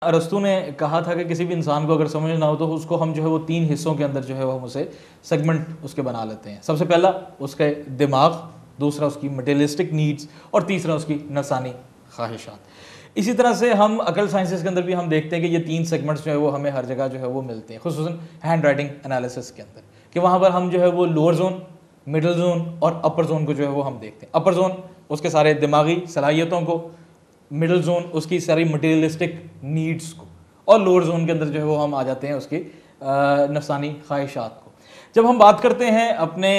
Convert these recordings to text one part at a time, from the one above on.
अरस्तु ने कहा था कि किसी भी इंसान को अगर समझ ना हो तो उसको हम जो है वो 3 हिस्सों के अंदर जो है वो हम उसे सेगमेंट उसके बना लेते हैं। सबसे पहला उसके दिमाग, दूसरा उसकी मटेरियलिस्टिक नीड्स और तीसरा उसकी नफसानी ख्वाहिशात। इसी तरह से हम अकल साइंसेस के अंदर भी हम देखते हैं कि ये 3 सेगमेंट्स जो है वो हमें हर जगह जो है वो मिलते हैं, खुसूसन हैंड राइटिंग एनालिसिस के अंदर, कि वहाँ पर हम जो है वो लोअर जोन, मिडिल जोन और अपर जोन को जो है वो हम देखते हैं। अपर जोन उसके सारे दिमागी सलाहियतों को, मिडिल जोन उसकी सारी मटेरियलिस्टिक नीड्स को, और लोअर जोन के अंदर जो है वो हम आ जाते हैं उसकी नफसानी ख्वाहिशात को। जब हम बात करते हैं अपने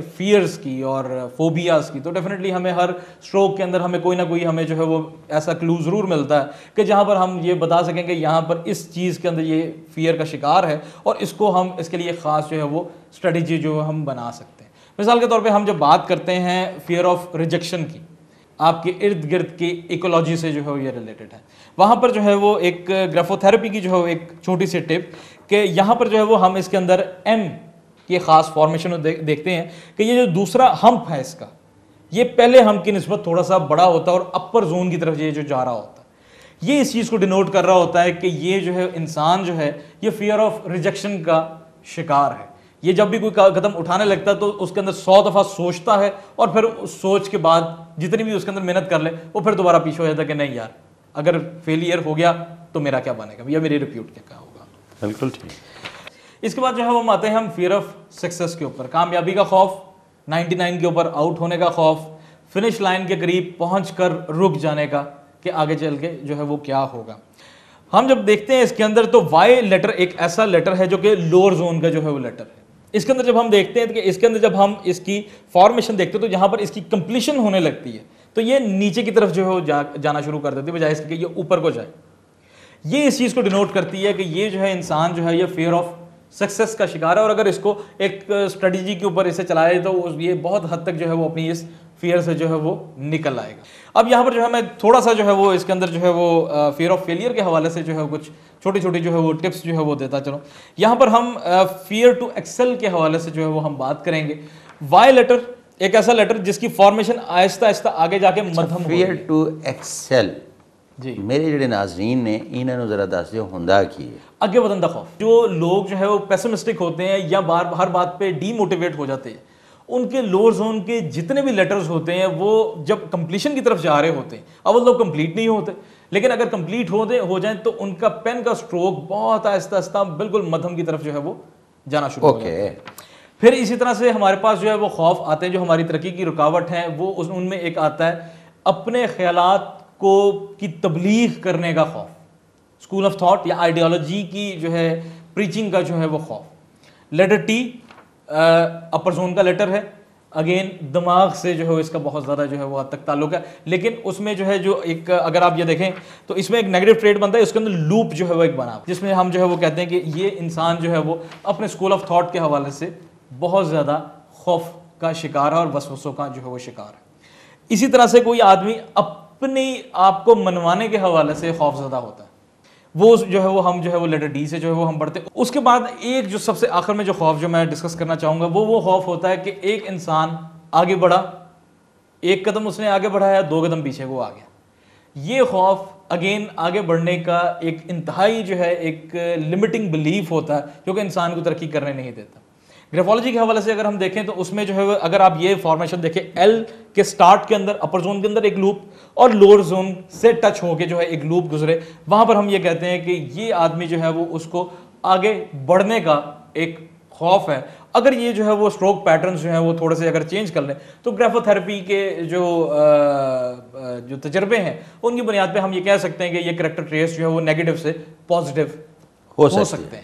फियर्स की और फोबियाज़ की, तो डेफिनेटली हमें हर स्ट्रोक के अंदर हमें कोई ना कोई हमें जो है वो ऐसा क्लू ज़रूर मिलता है कि जहाँ पर हम ये बता सकें कि यहाँ पर इस चीज़ के अंदर ये फियर का शिकार है और इसको हम इसके लिए ख़ास जो है वो स्ट्रेटजी जो है हम बना सकते हैं। मिसाल के तौर पे हम जब बात करते हैं फियर ऑफ रिजेक्शन की, आपके इर्द गिर्द की इकोलॉजी से जो है ये रिलेटेड है, वहाँ पर जो है वो एक ग्राफोथेरेपी की जो है एक छोटी सी टिप कि यहाँ पर जो है वो हम इसके अंदर एम की ख़ास फॉर्मेशन देखते हैं कि ये जो दूसरा हम्प है इसका, ये पहले हम्प की निस्बत थोड़ा सा बड़ा होता है और अपर जोन की तरफ ये जो जा रहा होता है, ये इस चीज़ को डिनोट कर रहा होता है कि ये जो है इंसान जो है ये फियर ऑफ रिजेक्शन का शिकार है। ये जब भी कोई कदम उठाने लगता है तो उसके अंदर 100 दफ़ा सोचता है और फिर उस सोच के बाद जितनी भी उसके अंदर मेहनत कर ले वो फिर दोबारा पीछे हो जाता है कि नहीं यार, अगर फेलियर हो गया तो मेरा क्या बनेगा या मेरी रिप्यूट क्या होगा। बिल्कुल ठीक। इसके बाद जो है हम आते हैं हम फियर ऑफ सक्सेस के ऊपर, कामयाबी का खौफ, 99 के ऊपर आउट होने का खौफ, फिनिश लाइन के करीब पहुंचकर रुक जाने का कि आगे चल के जो है वो क्या होगा। हम जब देखते हैं इसके अंदर तो वाई लेटर एक ऐसा लेटर है जो कि लोअर जोन का जो है वो लेटर है। इसके अंदर जब हम देखते हैं कि इसके अंदर जब हम इसकी फॉर्मेशन देखते हैं तो जहाँ पर इसकी कंप्लीशन होने लगती है तो ये नीचे की तरफ जो है जाना शुरू कर देती है बजाय इसके कि ये ऊपर को जाए। ये इस चीज़ को डिनोट करती है कि ये जो है इंसान जो है ये फियर ऑफ सक्सेस का शिकार है और अगर इसको एक स्ट्रेटजी के ऊपर इसे चलाए तो ये बहुत हद तक जो है वो अपनी इस फियर से जो है वो निकल आएगा। अब यहाँ पर जो है मैं थोड़ा सा जो है वो इसके अंदर जो है वो फियर ऑफ फेलियर के हवाले से जो है कुछ छोटी छोटी जो है वो टिप्स जो है वो देता चलो। यहाँ पर हम फियर टू एक्सेल के हवाले से जो है वो हम बात करेंगे। वाई लेटर एक ऐसा लेटर जिसकी फॉर्मेशन आहिस्ता आहिस्ता आगे जाके मध्यम फियर टू एक्सेल जी मेरे ਜਿਹੜੇ नाजरीन ने इन्होंने ज़रा दस दियो हुंदा की है। आगे बढ़ने का खौफ। जो लोग जो है वो पेसिमिस्टिक होते हैं या हर बात पे डीमोटिवेट हो जाते हैं, उनके लोअर जोन के जितने भी लेटर्स होते हैं वो जब कंप्लीशन की तरफ जा रहे होते हैं, अब वो कंप्लीट नहीं होते, लेकिन अगर कंप्लीट हो जाए तो उनका पेन का स्ट्रोक बहुत आहिस्ता आहिस्ता बिल्कुल मध्यम की तरफ जो है वो जाना शुरू हो जाता है। फिर इसी तरह से हमारे पास जो है वो खौफ आते हैं जो हमारी तरक्की की रुकावट है। वो उनमें एक आता है अपने ख्यालात को की तबलीग करने का खौफ, स्कूल ऑफ थॉट या आइडियोलॉजी की जो है प्रीचिंग का जो है वो खौफ। लेटर टी अपर जोन का लेटर है, अगेन दिमाग से जो है इसका बहुत ज़्यादा जो है वो हद तक ताल्लुक है, लेकिन उसमें जो है जो एक अगर आप ये देखें तो इसमें एक नेगेटिव ट्रेड बनता है, उसके अंदर लूप जो है वो एक बना जिसमें हम जो है वो कहते हैं कि ये इंसान जो है वो अपने स्कूल ऑफ थॉट के हवाले से बहुत ज़्यादा खौफ का शिकार है और वसवसों का जो है वो शिकार है। इसी तरह से कोई आदमी अपने आप को मनवाने के हवाले से खौफज़दा होता है, वो जो है वो हम जो है वो लेटर डी से जो है वो हम पढ़ते हैं। उसके बाद एक जो सबसे आखिर में जो खौफ जो मैं डिस्कस करना चाहूँगा वो खौफ होता है कि एक इंसान आगे बढ़ा, एक कदम उसने आगे बढ़ाया, 2 कदम पीछे वो आ गया। ये खौफ अगेन आगे बढ़ने का एक इंतहाई जो है एक लिमिटिंग बिलीफ होता है जो कि इंसान को तरक्की करने नहीं देता। ग्राफोलॉजी के हवाले से अगर हम देखें तो उसमें जो है अगर आप ये फॉर्मेशन देखें, एल के स्टार्ट के अंदर अपर जोन के अंदर एक लूप और लोअर जोन से टच होके जो है एक लूप गुजरे, वहां पर हम ये कहते हैं कि ये आदमी जो है वो उसको आगे बढ़ने का एक खौफ है। अगर ये जो है वो स्ट्रोक पैटर्न्स जो है वो थोड़े से अगर चेंज कर लें तो ग्राफोथेरेपी के जो तजर्बे हैं उनकी बुनियाद पे हम ये कह सकते हैं कि ये करैक्टर ट्रेस जो है वो नेगेटिव से पॉजिटिव हो सकते हैं।